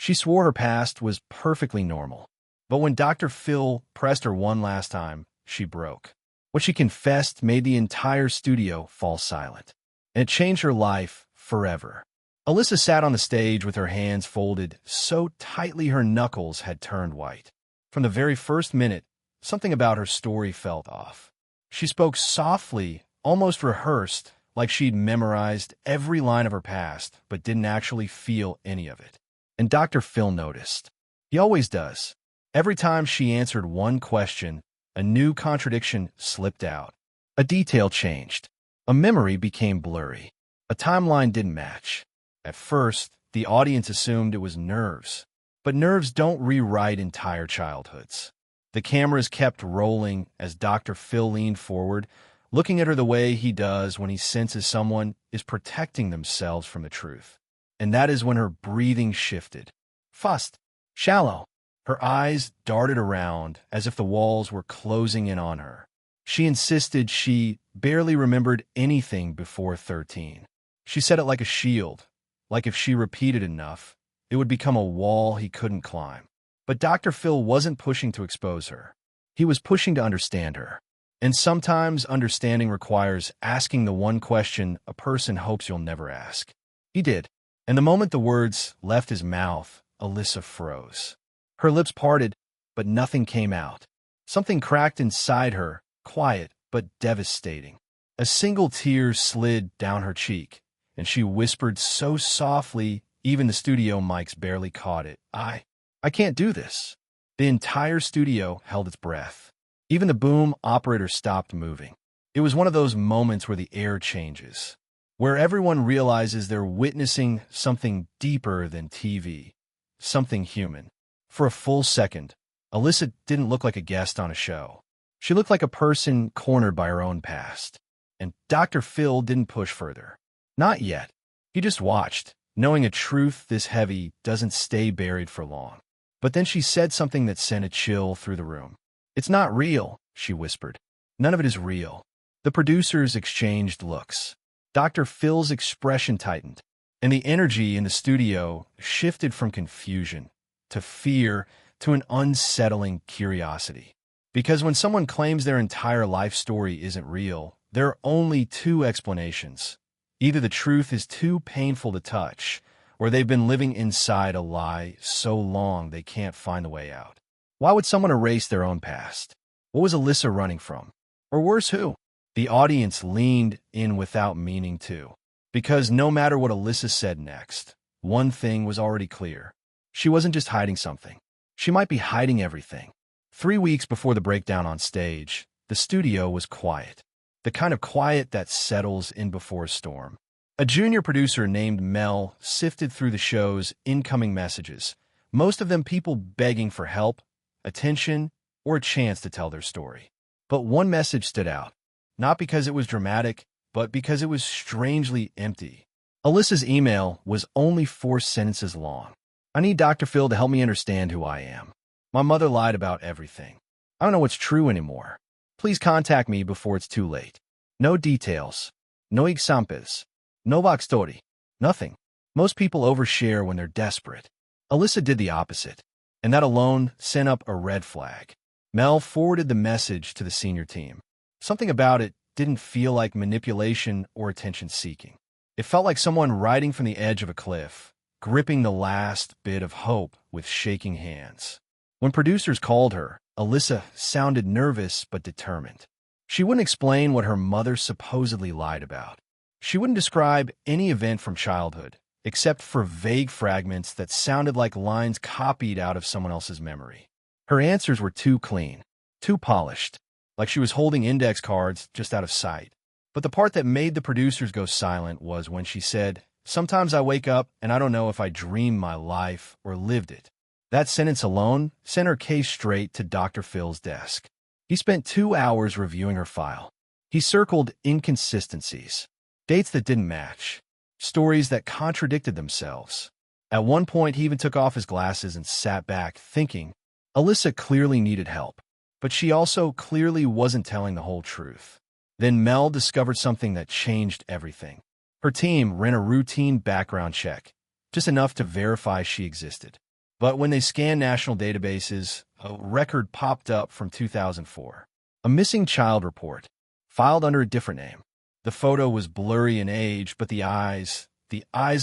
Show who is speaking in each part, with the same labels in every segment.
Speaker 1: She swore her past was perfectly normal. But when Dr. Phil pressed her one last time, she broke. What she confessed made the entire studio fall silent. And it changed her life forever. Alyssa sat on the stage with her hands folded so tightly her knuckles had turned white. From the very first minute, something about her story felt off. She spoke softly, almost rehearsed, like she'd memorized every line of her past, but didn't actually feel any of it. And Dr. Phil noticed. He always does. Every time she answered one question, a new contradiction slipped out. A detail changed. A memory became blurry. A timeline didn't match. At first, the audience assumed it was nerves. But nerves don't rewrite entire childhoods. The cameras kept rolling as Dr. Phil leaned forward, looking at her the way he does when he senses someone is protecting themselves from the truth. And that is when her breathing shifted. Fast, shallow. Her eyes darted around as if the walls were closing in on her. She insisted she barely remembered anything before 13. She said it like a shield, like if she repeated enough, it would become a wall he couldn't climb. But Dr. Phil wasn't pushing to expose her. He was pushing to understand her. And sometimes understanding requires asking the one question a person hopes you'll never ask. He did. And the moment the words left his mouth, Alyssa froze. Her lips parted, but nothing came out. Something cracked inside her, quiet but devastating. A single tear slid down her cheek, and she whispered so softly, even the studio mics barely caught it. I can't do this. The entire studio held its breath. Even the boom operator stopped moving. It was one of those moments where the air changes, where everyone realizes they're witnessing something deeper than TV, something human. For a full second, Alyssa didn't look like a guest on a show. She looked like a person cornered by her own past. And Dr. Phil didn't push further. Not yet. He just watched, knowing a truth this heavy doesn't stay buried for long. But then she said something that sent a chill through the room. "It's not real," she whispered. "None of it is real." The producers exchanged looks. Dr. Phil's expression tightened, and the energy in the studio shifted from confusion to fear to an unsettling curiosity. Because when someone claims their entire life story isn't real, there are only two explanations. Either the truth is too painful to touch, or they've been living inside a lie so long they can't find the way out. Why would someone erase their own past? What was Alyssa running from? Or worse, who? The audience leaned in without meaning to. Because no matter what Alyssa said next, one thing was already clear. She wasn't just hiding something. She might be hiding everything. 3 weeks before the breakdown on stage, the studio was quiet. The kind of quiet that settles in before a storm. A junior producer named Mel sifted through the show's incoming messages, most of them people begging for help, attention, or a chance to tell their story. But one message stood out, not because it was dramatic, but because it was strangely empty. Alyssa's email was only 4 sentences long. "I need Dr. Phil to help me understand who I am. My mother lied about everything. I don't know what's true anymore. Please contact me before it's too late." No details. No examples. No backstory. Nothing. Most people overshare when they're desperate. Alyssa did the opposite, and that alone sent up a red flag. Mel forwarded the message to the senior team. Something about it didn't feel like manipulation or attention-seeking. It felt like someone riding from the edge of a cliff, gripping the last bit of hope with shaking hands. When producers called her, Alyssa sounded nervous but determined. She wouldn't explain what her mother supposedly lied about. She wouldn't describe any event from childhood, except for vague fragments that sounded like lines copied out of someone else's memory. Her answers were too clean, too polished, like she was holding index cards just out of sight. But the part that made the producers go silent was when she said, "Sometimes I wake up and I don't know if I dreamed my life or lived it." That sentence alone sent her case straight to Dr. Phil's desk. He spent 2 hours reviewing her file. He circled inconsistencies, dates that didn't match, stories that contradicted themselves. At one point, he even took off his glasses and sat back, thinking, Alyssa clearly needed help, but she also clearly wasn't telling the whole truth. Then Mel discovered something that changed everything. Her team ran a routine background check, just enough to verify she existed. But when they scanned national databases, a record popped up from 2004. A missing child report, filed under a different name. The photo was blurry in age, but the eyes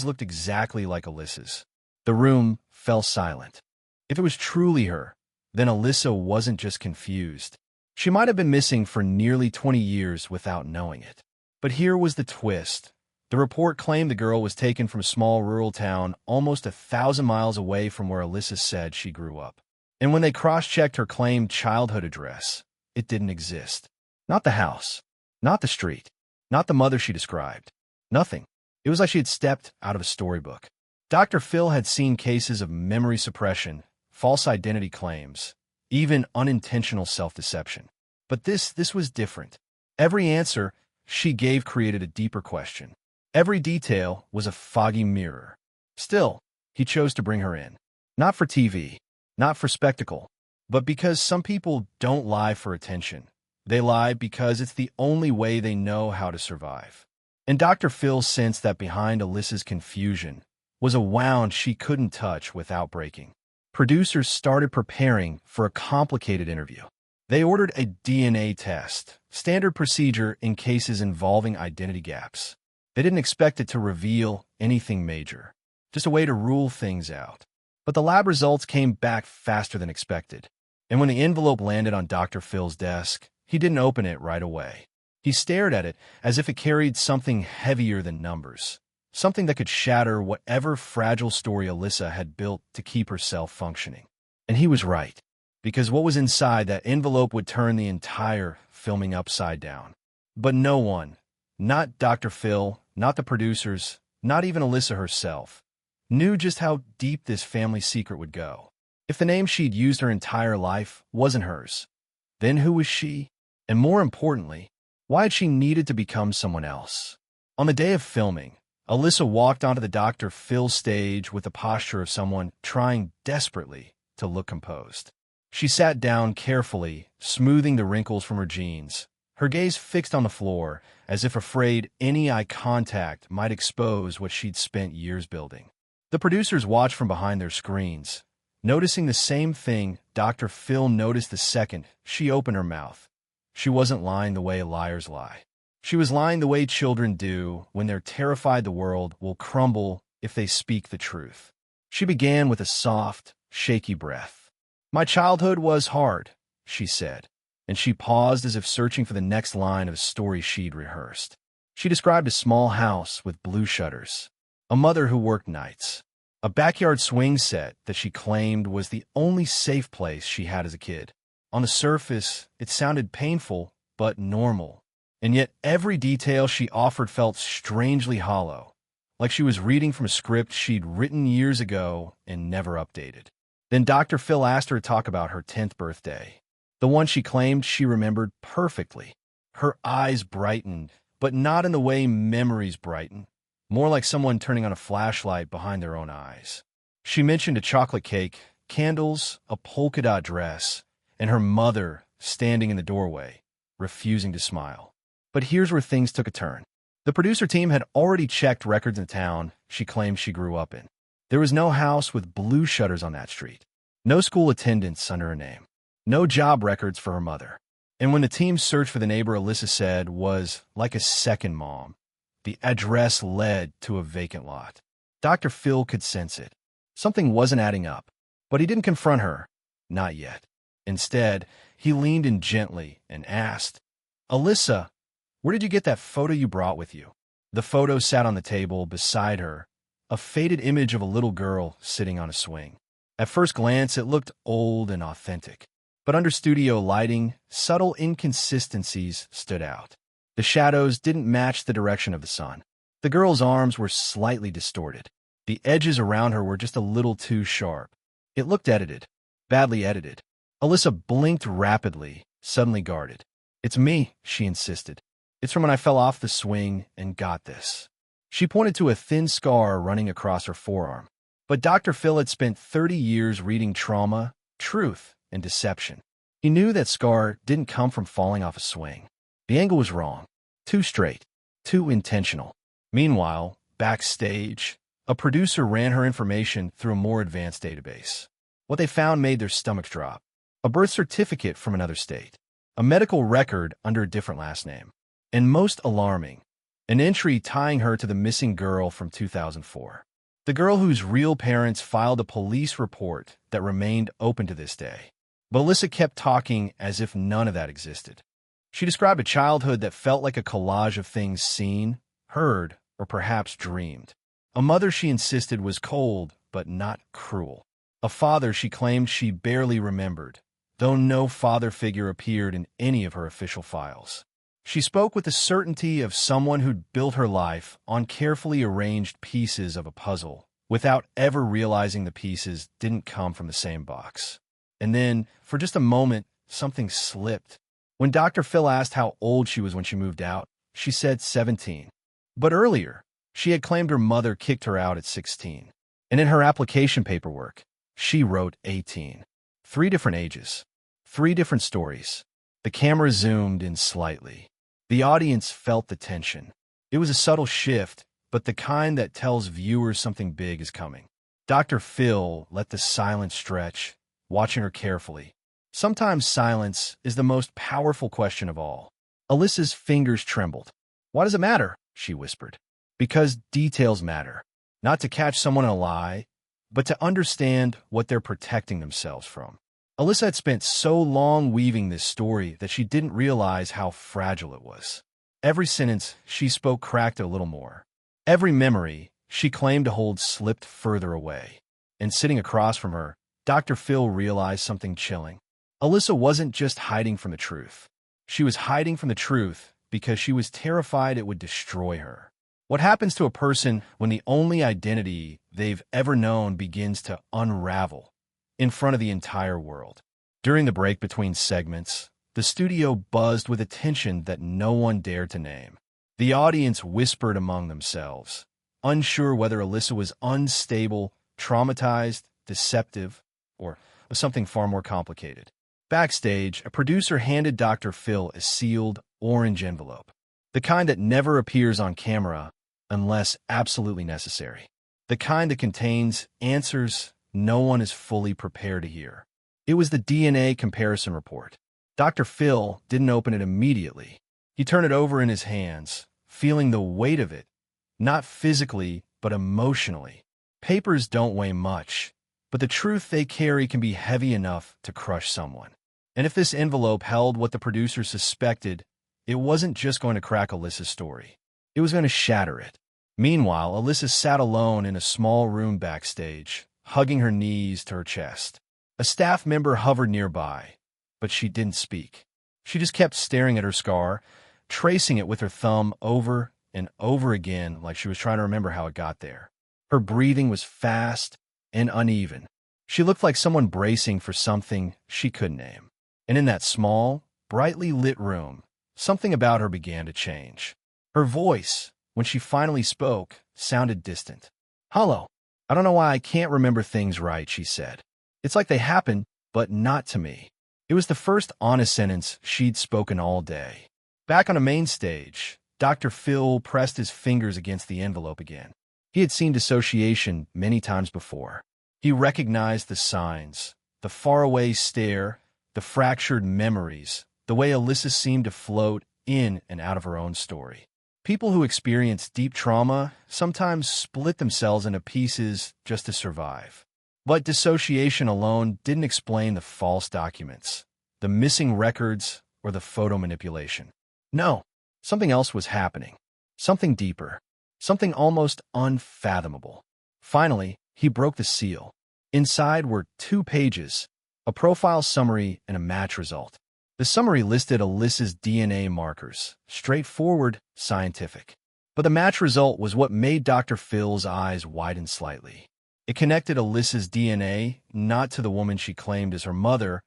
Speaker 1: looked exactly like Alyssa's. The room fell silent. If it was truly her, then Alyssa wasn't just confused. She might have been missing for nearly 20 years without knowing it. But here was the twist. The report claimed the girl was taken from a small rural town almost 1,000 miles away from where Alyssa said she grew up. And when they cross-checked her claimed childhood address, it didn't exist. Not the house, not the street, not the mother she described. Nothing. It was like she had stepped out of a storybook. Dr. Phil had seen cases of memory suppression, false identity claims, even unintentional self-deception. But this was different. Every answer she gave created a deeper question. Every detail was a foggy mirror. Still, he chose to bring her in. Not for TV, not for spectacle, but because some people don't lie for attention. They lie because it's the only way they know how to survive. And Dr. Phil sensed that behind Alyssa's confusion was a wound she couldn't touch without breaking. Producers started preparing for a complicated interview. They ordered a DNA test, standard procedure in cases involving identity gaps. They didn't expect it to reveal anything major, just a way to rule things out. But the lab results came back faster than expected. And when the envelope landed on Dr. Phil's desk, he didn't open it right away. He stared at it as if it carried something heavier than numbers, something that could shatter whatever fragile story Alyssa had built to keep herself functioning. And he was right, because what was inside that envelope would turn the entire filming upside down. But no one, not Dr. Phil, not the producers, not even Alyssa herself, knew just how deep this family secret would go. If the name she'd used her entire life wasn't hers, then who was she? And more importantly, why had she needed to become someone else? On the day of filming, Alyssa walked onto the Dr. Phil stage with the posture of someone trying desperately to look composed. She sat down carefully, smoothing the wrinkles from her jeans, her gaze fixed on the floor, as if afraid any eye contact might expose what she'd spent years building. The producers watched from behind their screens, noticing the same thing Dr. Phil noticed the second she opened her mouth. She wasn't lying the way liars lie. She was lying the way children do when they're terrified the world will crumble if they speak the truth. She began with a soft, shaky breath. "My childhood was hard," she said, and she paused as if searching for the next line of a story she'd rehearsed. She described a small house with blue shutters, a mother who worked nights, a backyard swing set that she claimed was the only safe place she had as a kid. On the surface, it sounded painful, but normal. And yet every detail she offered felt strangely hollow, like she was reading from a script she'd written years ago and never updated. Then Dr. Phil asked her to talk about her 10th birthday, the one she claimed she remembered perfectly. Her eyes brightened, but not in the way memories brighten, more like someone turning on a flashlight behind their own eyes. She mentioned a chocolate cake, candles, a polka dot dress, and her mother standing in the doorway, refusing to smile. But here's where things took a turn. The producer team had already checked records in the town she claimed she grew up in. There was no house with blue shutters on that street, no school attendance under her name, no job records for her mother. And when the team searched for the neighbor Alyssa said was like a second mom, the address led to a vacant lot. Dr. Phil could sense it. Something wasn't adding up, but he didn't confront her. Not yet. Instead, he leaned in gently and asked, "Alyssa, where did you get that photo you brought with you?" The photo sat on the table beside her, a faded image of a little girl sitting on a swing. At first glance, it looked old and authentic. But under studio lighting, subtle inconsistencies stood out. The shadows didn't match the direction of the sun. The girl's arms were slightly distorted. The edges around her were just a little too sharp. It looked edited, badly edited. Alyssa blinked rapidly, suddenly guarded. "It's me," she insisted. "It's from when I fell off the swing and got this." She pointed to a thin scar running across her forearm. But Dr. Phil had spent 30 years reading trauma, truth, and deception. He knew that scar didn't come from falling off a swing. The angle was wrong, too straight, too intentional. Meanwhile, backstage, A producer ran her information through a more advanced database. What they found made their stomachs drop. A birth certificate from another state. A medical record under a different last name. And most alarming, an entry tying her to the missing girl from 2004. The girl whose real parents filed a police report that remained open to this day. But Alyssa kept talking as if none of that existed. She described a childhood that felt like a collage of things seen, heard, or perhaps dreamed. A mother she insisted was cold, but not cruel. A father she claimed she barely remembered, though no father figure appeared in any of her official files. She spoke with the certainty of someone who'd built her life on carefully arranged pieces of a puzzle, without ever realizing the pieces didn't come from the same box. And then, for just a moment, something slipped. When Dr. Phil asked how old she was when she moved out, she said 17. But earlier, she had claimed her mother kicked her out at 16. And in her application paperwork, she wrote 18. 3 different ages. 3 different stories. The camera zoomed in slightly. The audience felt the tension. It was a subtle shift, but the kind that tells viewers something big is coming. Dr. Phil let the silence stretch, watching her carefully. Sometimes silence is the most powerful question of all. Alyssa's fingers trembled. "Why does it matter?" she whispered. "Because details matter. Not to catch someone in a lie, but to understand what they're protecting themselves from." Alyssa had spent so long weaving this story that she didn't realize how fragile it was. Every sentence she spoke cracked a little more. Every memory she claimed to hold slipped further away. And sitting across from her, Dr. Phil realized something chilling. Alyssa wasn't just hiding from the truth. She was hiding from the truth because she was terrified it would destroy her. What happens to a person when the only identity they've ever known begins to unravel in front of the entire world? During the break between segments, the studio buzzed with attention that no one dared to name. The audience whispered among themselves, unsure whether Alyssa was unstable, traumatized, deceptive, or something far more complicated. Backstage, a producer handed Dr. Phil a sealed, orange envelope, the kind that never appears on camera unless absolutely necessary, the kind that contains answers no one is fully prepared to hear. It was the DNA comparison report. Dr. Phil didn't open it immediately. He turned it over in his hands, feeling the weight of it, not physically, but emotionally. Papers don't weigh much, but the truth they carry can be heavy enough to crush someone. And if this envelope held what the producer suspected, it wasn't just going to crack Alyssa's story. It was going to shatter it. Meanwhile, Alyssa sat alone in a small room backstage, hugging her knees to her chest. A staff member hovered nearby, but she didn't speak. She just kept staring at her scar, tracing it with her thumb over and over again like she was trying to remember how it got there. Her breathing was fast and uneven. She looked like someone bracing for something she couldn't name. And in that small, brightly lit room, something about her began to change. Her voice, when she finally spoke, sounded distant. "Hello. I don't know why I can't remember things right," she said. "It's like they happened, but not to me." It was the first honest sentence she'd spoken all day. Back on the main stage, Dr. Phil pressed his fingers against the envelope again. He had seen dissociation many times before. He recognized the signs, the faraway stare, the fractured memories, the way Alyssa seemed to float in and out of her own story. People who experience deep trauma sometimes split themselves into pieces just to survive. But dissociation alone didn't explain the false documents, the missing records, or the photo manipulation. No, something else was happening. Something deeper. Something almost unfathomable. Finally, he broke the seal. Inside were 2 pages, a profile summary and a match result. The summary listed Alyssa's DNA markers, straightforward, scientific. But the match result was what made Dr. Phil's eyes widen slightly. It connected Alyssa's DNA not to the woman she claimed as her mother,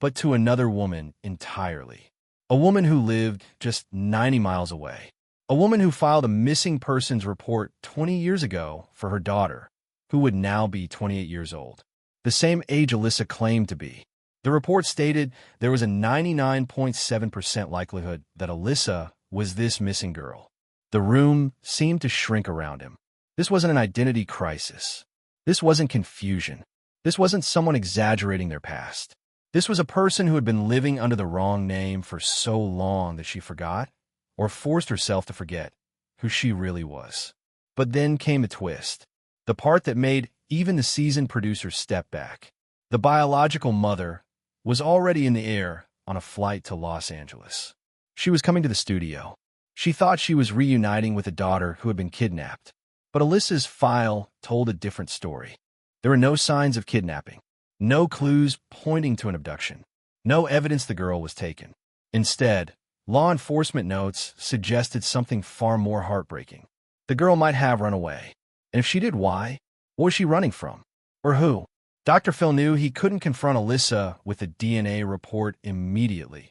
Speaker 1: but to another woman entirely. A woman who lived just 90 miles away. A woman who filed a missing persons report 20 years ago for her daughter, who would now be 28 years old. The same age Alyssa claimed to be. The report stated there was a 99.7% likelihood that Alyssa was this missing girl. The room seemed to shrink around him. This wasn't an identity crisis. This wasn't confusion. This wasn't someone exaggerating their past. This was a person who had been living under the wrong name for so long that she forgot, or forced herself to forget, who she really was. But then came the twist, the part that made even the seasoned producer step back. The biological mother was already in the air on a flight to Los Angeles. She was coming to the studio. She thought she was reuniting with a daughter who had been kidnapped. But Alyssa's file told a different story. There were no signs of kidnapping, no clues pointing to an abduction, no evidence the girl was taken. Instead, law enforcement notes suggested something far more heartbreaking. The girl might have run away. And if she did, why? What was she running from? Or who? Dr. Phil knew he couldn't confront Alyssa with a DNA report immediately,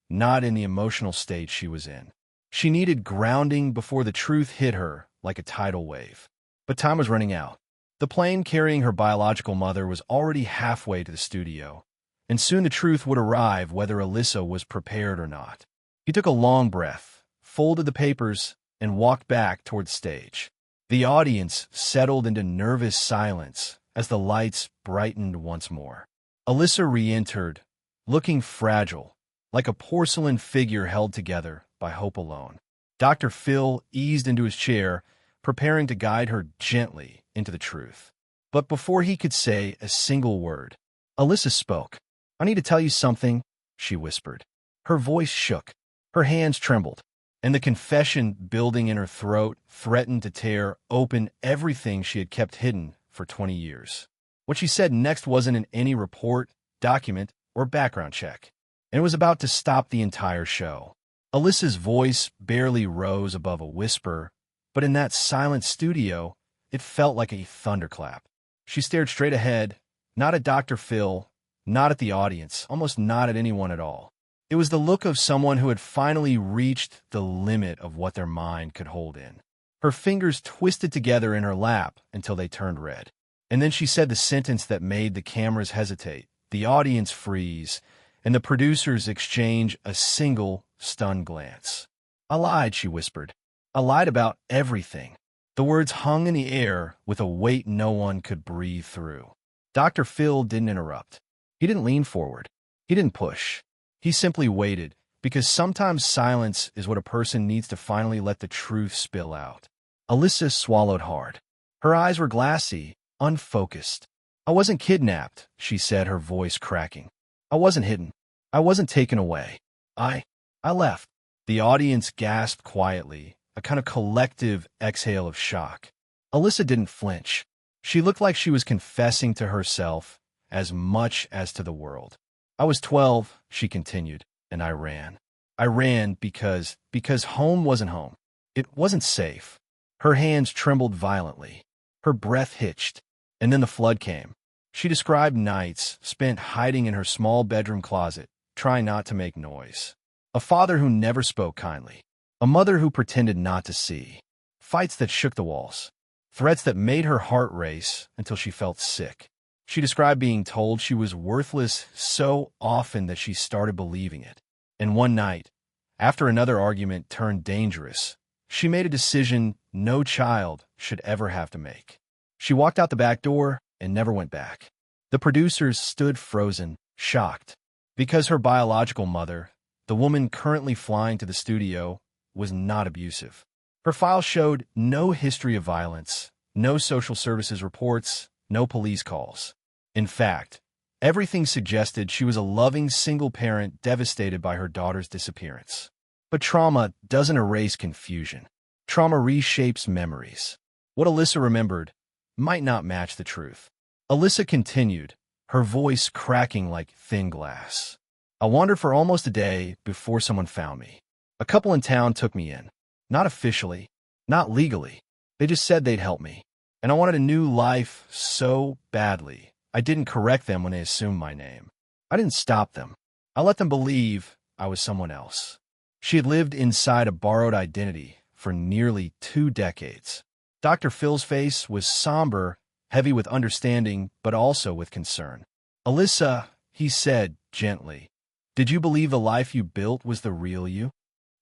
Speaker 1: not in the emotional state she was in. She needed grounding before the truth hit her like a tidal wave. But time was running out. The plane carrying her biological mother was already halfway to the studio, and soon the truth would arrive whether Alyssa was prepared or not. He took a long breath, folded the papers, and walked back toward the stage. The audience settled into nervous silence as the lights brightened once more. Alyssa re-entered, looking fragile, like a porcelain figure held together by hope alone. Dr. Phil eased into his chair, preparing to guide her gently into the truth. But before he could say a single word, Alyssa spoke. "I need to tell you something," she whispered. Her voice shook, her hands trembled, and the confession building in her throat threatened to tear open everything she had kept hidden for 20 years. What she said next wasn't in any report, document, or background check, and it was about to stop the entire show. Alyssa's voice barely rose above a whisper, but in that silent studio, it felt like a thunderclap. She stared straight ahead, not at Dr. Phil, not at the audience, almost not at anyone at all. It was the look of someone who had finally reached the limit of what their mind could hold in. Her fingers twisted together in her lap until they turned red. And then she said the sentence that made the cameras hesitate, the audience freeze, and the producers exchange a single stunned glance. "I lied," she whispered. "I lied about everything." The words hung in the air with a weight no one could breathe through. Dr. Phil didn't interrupt. He didn't lean forward. He didn't push. He simply waited, because sometimes silence is what a person needs to finally let the truth spill out. Alyssa swallowed hard. Her eyes were glassy, unfocused. "I wasn't kidnapped," she said, her voice cracking. "I wasn't hidden. I wasn't taken away. I left." The audience gasped quietly, a kind of collective exhale of shock. Alyssa didn't flinch. She looked like she was confessing to herself as much as to the world. "I was 12, she continued, "and I ran. I ran because home wasn't home. It wasn't safe." Her hands trembled violently. Her breath hitched, and then the flood came. She described nights spent hiding in her small bedroom closet, trying not to make noise. A father who never spoke kindly. A mother who pretended not to see. Fights that shook the walls. Threats that made her heart race until she felt sick. She described being told she was worthless so often that she started believing it. And one night, after another argument turned dangerous, she made a decision no child should ever have to make. She walked out the back door and never went back. The producers stood frozen, shocked, because her biological mother, the woman currently flying to the studio, was not abusive. Her file showed no history of violence, no social services reports, no police calls. In fact, everything suggested she was a loving single parent devastated by her daughter's disappearance. But trauma doesn't erase confusion. Trauma reshapes memories. What Alyssa remembered might not match the truth. Alyssa continued, her voice cracking like thin glass. "I wandered for almost a day before someone found me. A couple in town took me in. Not officially, not legally. They just said they'd help me. And I wanted a new life so badly. I didn't correct them when they assumed my name. I didn't stop them. I let them believe I was someone else." She had lived inside a borrowed identity for nearly 2 decades. Dr. Phil's face was somber, heavy with understanding, but also with concern. "Alyssa," he said gently, "did you believe the life you built was the real you?"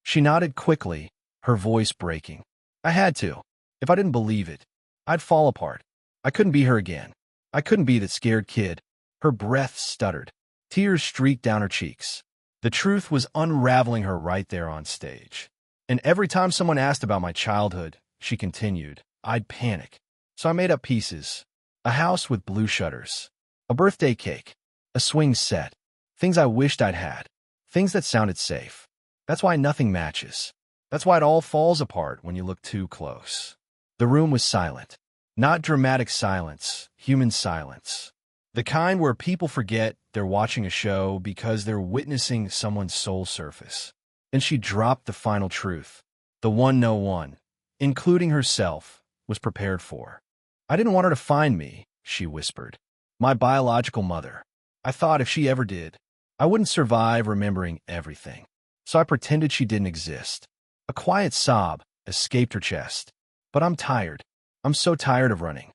Speaker 1: She nodded quickly, her voice breaking. "I had to. If I didn't believe it, I'd fall apart. I couldn't be her again. I couldn't be that scared kid. Her breath stuttered. Tears streaked down her cheeks. The truth was unraveling her right there on stage. And every time someone asked about my childhood, she continued, I'd panic. So I made up pieces. A house with blue shutters. A birthday cake. A swing set. Things I wished I'd had. Things that sounded safe. That's why nothing matches. That's why it all falls apart when you look too close. The room was silent. Not dramatic silence, human silence. The kind where people forget they're watching a show because they're witnessing someone's soul surface. And she dropped the final truth. The one no one, including herself, was prepared for. I didn't want her to find me, she whispered. My biological mother. I thought if she ever did, I wouldn't survive remembering everything. So I pretended she didn't exist. A quiet sob escaped her chest. But I'm tired. I'm so tired of running.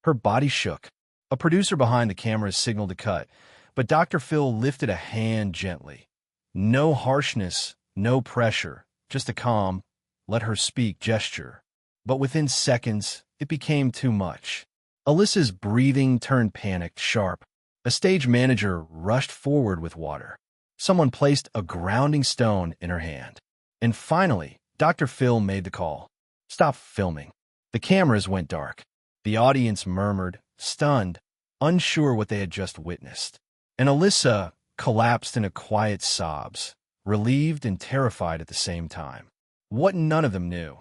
Speaker 1: Her body shook. A producer behind the camera signaled to cut, but Dr. Phil lifted a hand gently. No harshness, no pressure, just a calm, let her speak gesture. But within seconds, it became too much. Alyssa's breathing turned panicked, sharp. A stage manager rushed forward with water. Someone placed a grounding stone in her hand. And finally, Dr. Phil made the call. Stop filming. The cameras went dark. The audience murmured, stunned, unsure what they had just witnessed. And Alyssa collapsed into quiet sobs, relieved and terrified at the same time. What none of them knew,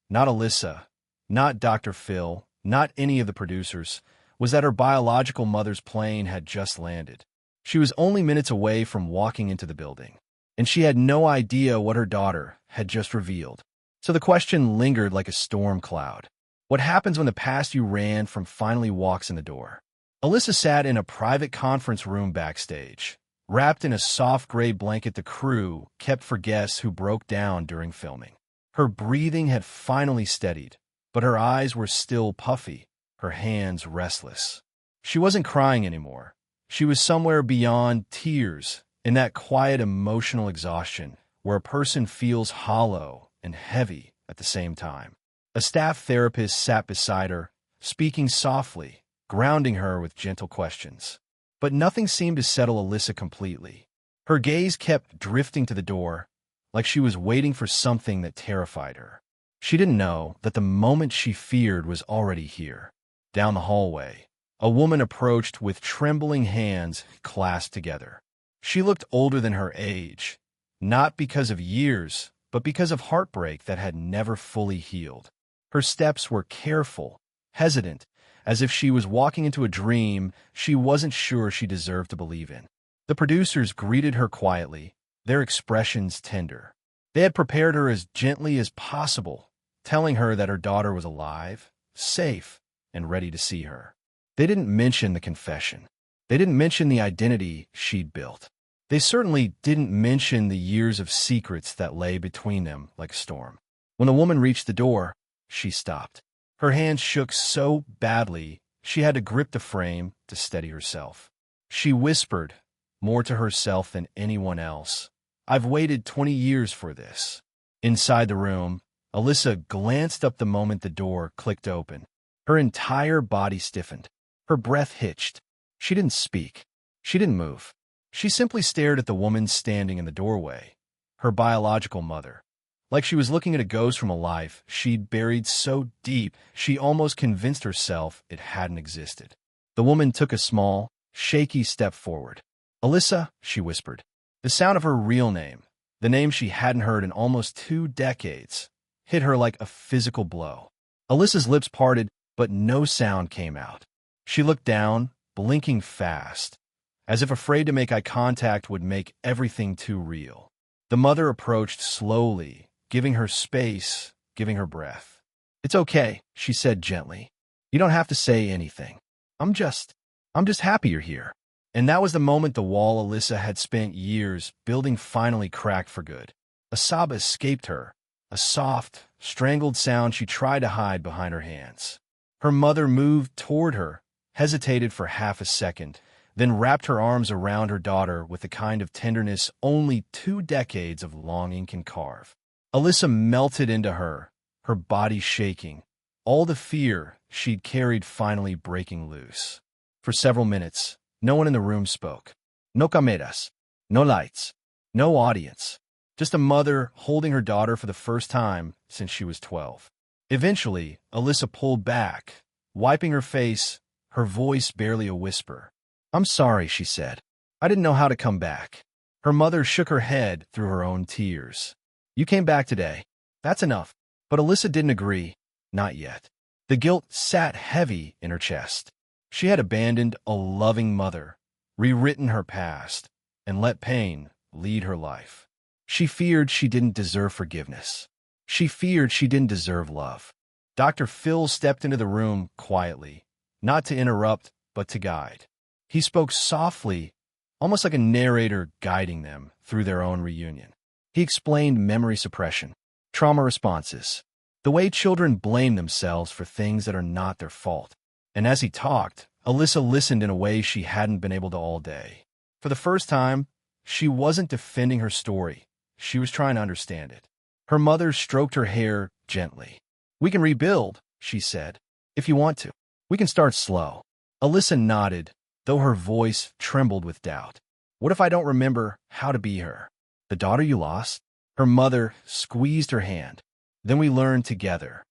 Speaker 1: not Alyssa, not Dr. Phil, not any of the producers, was that her biological mother's plane had just landed. She was only minutes away from walking into the building, and she had no idea what her daughter had just revealed. So the question lingered like a storm cloud. What happens when the past you ran from finally walks in the door? Alyssa sat in a private conference room backstage, wrapped in a soft gray blanket the crew kept for guests who broke down during filming. Her breathing had finally steadied, but her eyes were still puffy, her hands restless. She wasn't crying anymore. She was somewhere beyond tears, in that quiet emotional exhaustion where a person feels hollow and heavy at the same time. A staff therapist sat beside her, speaking softly, grounding her with gentle questions. But nothing seemed to settle Alyssa completely. Her gaze kept drifting to the door, like she was waiting for something that terrified her. She didn't know that the moment she feared was already here. Down the hallway, a woman approached with trembling hands clasped together. She looked older than her age, not because of years, but because of heartbreak that had never fully healed. Her steps were careful, hesitant, as if she was walking into a dream she wasn't sure she deserved to believe in. The producers greeted her quietly, their expressions tender. They had prepared her as gently as possible, telling her that her daughter was alive, safe, and ready to see her. They didn't mention the confession. They didn't mention the identity she'd built. They certainly didn't mention the years of secrets that lay between them like a storm. When the woman reached the door, she stopped. Her hands shook so badly, she had to grip the frame to steady herself. She whispered, more to herself than anyone else, I've waited 20 years for this. Inside the room, Alyssa glanced up the moment the door clicked open. Her entire body stiffened. Her breath hitched. She didn't speak. She didn't move. She simply stared at the woman standing in the doorway, her biological mother. Like she was looking at a ghost from a life she'd buried so deep she almost convinced herself it hadn't existed. The woman took a small, shaky step forward. Alyssa, she whispered. The sound of her real name, the name she hadn't heard in almost 2 decades, hit her like a physical blow. Alyssa's lips parted, but no sound came out. She looked down, blinking fast, as if afraid to make eye contact would make everything too real. The mother approached slowly, giving her space, giving her breath. It's okay, she said gently. You don't have to say anything. I'm just happy you're here. And that was the moment the wall Alyssa had spent years building finally cracked for good. A sob escaped her, a soft, strangled sound she tried to hide behind her hands. Her mother moved toward her, hesitated for half a second, then wrapped her arms around her daughter with the kind of tenderness only 2 decades of longing can carve. Alyssa melted into her, her body shaking, all the fear she'd carried finally breaking loose. For several minutes, no one in the room spoke. No cameras, no lights, no audience. Just a mother holding her daughter for the first time since she was 12. Eventually, Alyssa pulled back, wiping her face, her voice barely a whisper. "I'm sorry," she said. "I didn't know how to come back." Her mother shook her head through her own tears. "You came back today. That's enough." But Alyssa didn't agree. Not yet. The guilt sat heavy in her chest. She had abandoned a loving mother, rewritten her past, and let pain lead her life. She feared she didn't deserve forgiveness. She feared she didn't deserve love. Dr. Phil stepped into the room quietly, not to interrupt, but to guide. He spoke softly, almost like a narrator guiding them through their own reunion. He explained memory suppression, trauma responses, the way children blame themselves for things that are not their fault. And as he talked, Alyssa listened in a way she hadn't been able to all day. For the first time, she wasn't defending her story. She was trying to understand it. Her mother stroked her hair gently. "We can rebuild," she said, "if you want to. We can start slow." Alyssa nodded, though her voice trembled with doubt. "What if I don't remember how to be her? The daughter you lost?" Her mother squeezed her hand. "Then we learn together."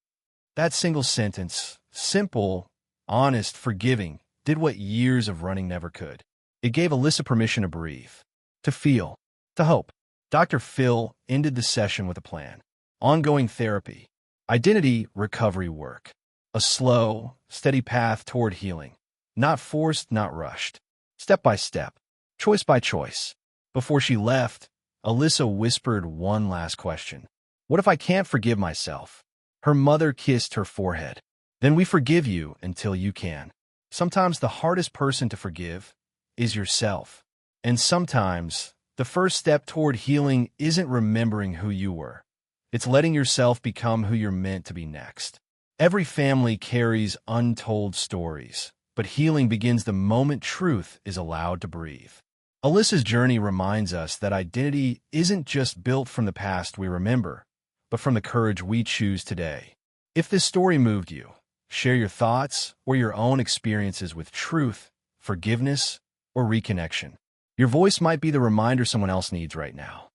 Speaker 1: That single sentence, simple, honest, forgiving, did what years of running never could. It gave Alyssa permission to breathe, to feel, to hope. Dr. Phil ended the session with a plan. Ongoing therapy, identity recovery work, a slow, steady path toward healing. Not forced, not rushed. Step by step, choice by choice. Before she left, Alyssa whispered one last question. "What if I can't forgive myself?" Her mother kissed her forehead. "Then we forgive you until you can." Sometimes the hardest person to forgive is yourself. And sometimes the first step toward healing isn't remembering who you were. It's letting yourself become who you're meant to be next. Every family carries untold stories, but healing begins the moment truth is allowed to breathe. Alyssa's journey reminds us that identity isn't just built from the past we remember, but from the courage we choose today. If this story moved you, share your thoughts or your own experiences with truth, forgiveness, or reconnection. Your voice might be the reminder someone else needs right now.